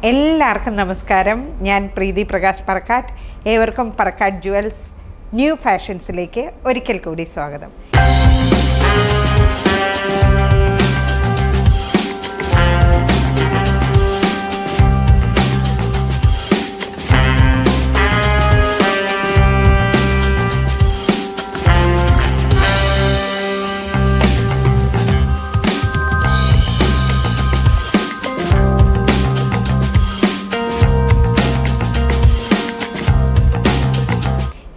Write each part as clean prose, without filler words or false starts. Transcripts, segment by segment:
എല്ലാവർക്കും നമസ്കാരം. ഞാൻ പ്രീതി പ്രകാശ് പറക്കാട്ട്. ഏവർക്കും പറക്കാട്ട് ജുവൽസ് ന്യൂ ഫാഷൻസിലേക്ക് ഒരിക്കൽ കൂടി സ്വാഗതം.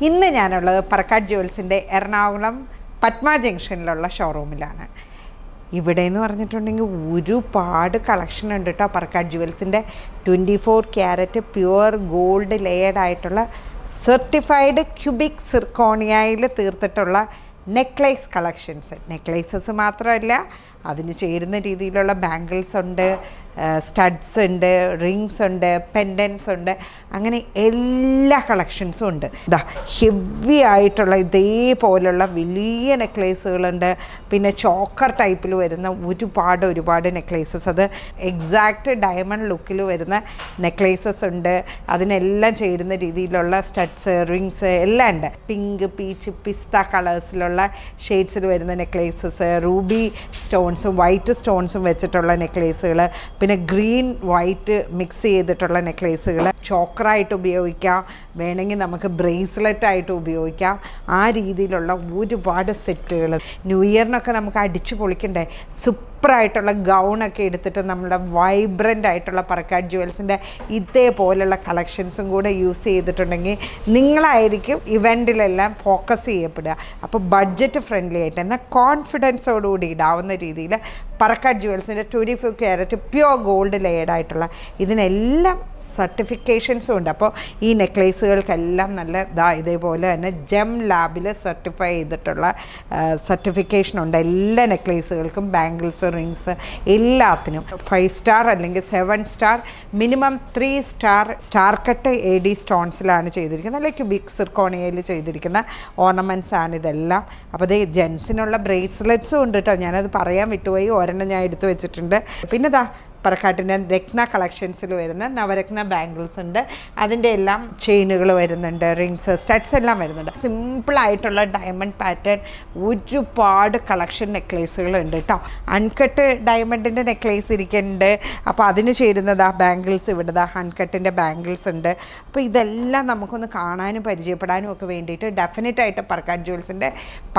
ഇന്ന് ഞാനുള്ളത് പറക്കാട്ട് ജുവൽസിൻ്റെ എറണാകുളം പത്മ ജംഗ്ഷനിലുള്ള ഷോറൂമിലാണ്. ഇവിടെ എന്ന് പറഞ്ഞിട്ടുണ്ടെങ്കിൽ ഒരുപാട് കളക്ഷൻ ഉണ്ട് കേട്ടോ. പറക്കാട്ട് ജുവൽസിൻ്റെ 24 ക്യാരറ്റ് പ്യുവർ ഗോൾഡ് ലെയർഡ് ആയിട്ടുള്ള സർട്ടിഫൈഡ് ക്യൂബിക് സിർക്കോണിയയിൽ തീർത്തിട്ടുള്ള നെക്ലേസ് കളക്ഷൻസ്. നെക്ലേസസ് മാത്രമല്ല, അതിന് ചേരുന്ന രീതിയിലുള്ള ബാംഗിൾസ് ഉണ്ട്, സ്റ്റഡ്സ് ഉണ്ട്, റിങ്സ് ഉണ്ട്, പെൻഡൻസ് ഉണ്ട്, അങ്ങനെ എല്ലാ കളക്ഷൻസും ഉണ്ട്. ഇതാ ഹെവി ആയിട്ടുള്ള ഇതേപോലുള്ള വലിയ നെക്ലേസുകളുണ്ട്. പിന്നെ ചോക്കർ ടൈപ്പിൽ വരുന്ന ഒരുപാട് നെക്ലേസസ്, അത് എക്സാക്റ്റ് ഡയമണ്ട് ലുക്കിൽ വരുന്ന നെക്ലേസസ് ഉണ്ട്. അതിനെല്ലാം ചേരുന്ന രീതിയിലുള്ള സ്റ്റഡ്സ്, റിങ്സ് എല്ലാം ഉണ്ട്. പിങ്ക്, പീച്ച്, പിസ്ത കളേഴ്സിലുള്ള ഷെയ്ഡ്സിൽ വരുന്ന നെക്ലേസസ്, റൂബി സ്റ്റോൺസും വൈറ്റ് സ്റ്റോൺസും വെച്ചിട്ടുള്ള നെക്ലേസുകൾ, പിന്നെ ഗ്രീൻ വൈറ്റ് മിക്സ് ചെയ്തിട്ടുള്ള നെക്ലേസുകൾ ചോക്കറായിട്ട് ഉപയോഗിക്കാം, വേണമെങ്കിൽ നമുക്ക് ബ്രേസ്ലെറ്റ് ആയിട്ട് ഉപയോഗിക്കാം. ആ രീതിയിലുള്ള ഒരുപാട് സെറ്റുകൾ. ന്യൂ ഇയറിനൊക്കെ നമുക്ക് അടിച്ചു പൊളിക്കണ്ടേ, സൂപ്പറായിട്ടുള്ള ഗൗണൊക്കെ എടുത്തിട്ട് നമ്മുടെ വൈബ്രൻ്റ് ആയിട്ടുള്ള പറക്കാട്ട് ജുവൽസിൻ്റെ ഇതേപോലുള്ള കളക്ഷൻസും കൂടെ യൂസ് ചെയ്തിട്ടുണ്ടെങ്കിൽ നിങ്ങളായിരിക്കും ഇവൻറ്റിലെല്ലാം ഫോക്കസ് ചെയ്യപ്പെടുക. അപ്പോൾ ബഡ്ജറ്റ് ഫ്രണ്ട്ലി ആയിട്ട് എന്നാൽ കോൺഫിഡൻസോടുകൂടി ഇടാവുന്ന രീതിയിൽ പറക്കാട്ട് ജുവൽസിൻ്റെ 24 ക്യാരറ്റ് പ്യുവർ ഗോൾഡ് ലെയർഡ് ആയിട്ടുള്ള ഇതിനെല്ലാം സർട്ടിഫിക്കേഷൻസും ഉണ്ട്. അപ്പോൾ ഈ നെക്ലേസുകൾക്കെല്ലാം നല്ല ഇതേപോലെ തന്നെ ജെം ലാബിൽ സർട്ടിഫൈ ചെയ്തിട്ടുള്ള സർട്ടിഫിക്കേഷനുണ്ട് എല്ലാ നെക്ലേസുകൾക്കും. ബാംഗിൾസ്, റിങ്സ് എല്ലാത്തിനും 5 സ്റ്റാർ അല്ലെങ്കിൽ 7 star, minimum 3 star star cut AD സ്റ്റോൺസിലാണ് ചെയ്തിരിക്കുന്നത്. അല്ലെങ്കിൽ ക്യൂബിക് സിർക്കോണിയയിൽ ചെയ്തിരിക്കുന്ന ഓർണമെൻറ്റ്സ് ആണ് ഇതെല്ലാം. അപ്പോൾ ഇത് ജെൻസിനുള്ള ബ്രേസ്ലെറ്റ്സും ഉണ്ട് കേട്ടോ. ഞാനത് പറയാൻ വിട്ടുപോയി, ഒരെണ്ണം ഞാൻ എടുത്തു വെച്ചിട്ടുണ്ട്. പിന്നെ പറക്കാട്ടിൻ്റെ രത്ന കളക്ഷൻസിൽ വരുന്ന നവരത്ന ബാംഗിൾസ് ഉണ്ട്. അതിൻ്റെ എല്ലാം ചെയിനുകൾ വരുന്നുണ്ട്, റിങ്സ്, സ്റ്റഡ്സ് എല്ലാം വരുന്നുണ്ട്. സിമ്പിളായിട്ടുള്ള ഡയമണ്ട് പാറ്റേൺ ഒരുപാട് കളക്ഷൻ നെക്ലേസുകളുണ്ട് കേട്ടോ. അൺകട്ട് ഡയമണ്ടിൻ്റെ നെക്ലേസ് ഇരിക്കുന്നുണ്ട്. അപ്പോൾ അതിന് ചേരുന്നത് ബാംഗിൾസ് ഇവിടെ അൺകട്ടിൻ്റെ ബാംഗിൾസ് ഉണ്ട്. അപ്പോൾ ഇതെല്ലാം നമുക്കൊന്ന് കാണാനും പരിചയപ്പെടാനും ഒക്കെ വേണ്ടിയിട്ട് ഡെഫിനറ്റായിട്ട് പറക്കാട്ട് ജുവൽസിൻ്റെ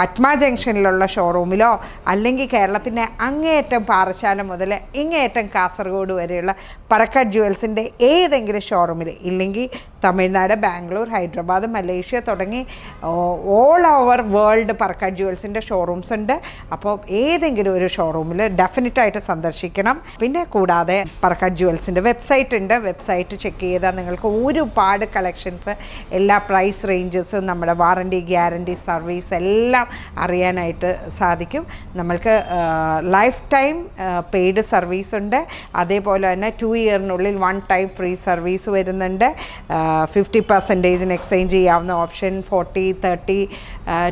പത്മ ജംഗ്ഷനിലുള്ള ഷോറൂമിലോ അല്ലെങ്കിൽ കേരളത്തിൻ്റെ അങ്ങേയറ്റം പാറശാല മുതൽ ഇങ്ങേയറ്റം കാസർഗോഡ് വരെയുള്ള പറക്കാട്ട് ജുവൽസിൻ്റെ ഏതെങ്കിലും ഷോറൂമിൽ, ഇല്ലെങ്കിൽ തമിഴ്നാട്, ബാംഗ്ലൂർ, ഹൈദരാബാദ്, മലേഷ്യ തുടങ്ങി all over world Parakkat ജുവൽസിൻ്റെ showrooms ഉണ്ട്. അപ്പോൾ ഏതെങ്കിലും ഒരു ഷോറൂമിൽ ഡെഫിനറ്റായിട്ട് സന്ദർശിക്കണം. പിന്നെ കൂടാതെ പറക്കാട്ട് ജുവൽസിൻ്റെ വെബ്സൈറ്റ് ഉണ്ട്. വെബ്സൈറ്റ് ചെക്ക് ചെയ്താൽ നിങ്ങൾക്ക് ഒരുപാട് കളക്ഷൻസ്, എല്ലാ പ്രൈസ് റേഞ്ചസും, നമ്മുടെ വാറണ്ടി, ഗ്യാരണ്ടി, സർവീസ് എല്ലാം അറിയാനായിട്ട് സാധിക്കും. നമ്മൾക്ക് ലൈഫ് ടൈം പെയ്ഡ് സർവീസ് ഉണ്ട്. അതേപോലെ തന്നെ 2 ഇയറിനുള്ളിൽ 1 ടൈം ഫ്രീ സർവീസ് വരുന്നുണ്ട്. 50% എക്സ്ചേഞ്ച് ചെയ്യാവുന്ന ഓപ്ഷൻ, 40, 30,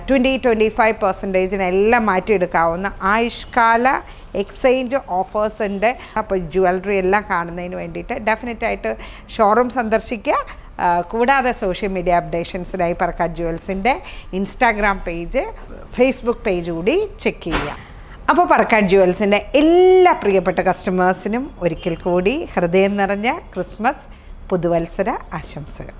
20, 25% എല്ലാം മാറ്റിയെടുക്കാവുന്ന ആയുഷ്കാല എക്സ്ചേഞ്ച് ഓഫേഴ്സ് ഉണ്ട്. അപ്പോൾ ജ്വല്ലറി എല്ലാം കാണുന്നതിന് വേണ്ടിയിട്ട് ഡെഫിനറ്റായിട്ട് ഷോറൂം സന്ദർശിക്കുക. കൂടാതെ സോഷ്യൽ മീഡിയ അപ്ഡേഷൻസിനായി പറക്കാട്ട് ജുവൽസിൻ്റെ ഇൻസ്റ്റാഗ്രാം പേജ്, ഫേസ്ബുക്ക് പേജ് കൂടി ചെക്ക് ചെയ്യുക. അപ്പോൾ പറക്കാട്ട് ജുവൽസിൻ്റെ എല്ലാ പ്രിയപ്പെട്ട കസ്റ്റമേഴ്സിനും ഒരിക്കൽ കൂടി ഹൃദയം നിറഞ്ഞ ക്രിസ്മസ് പുതുവത്സര ആശംസകൾ.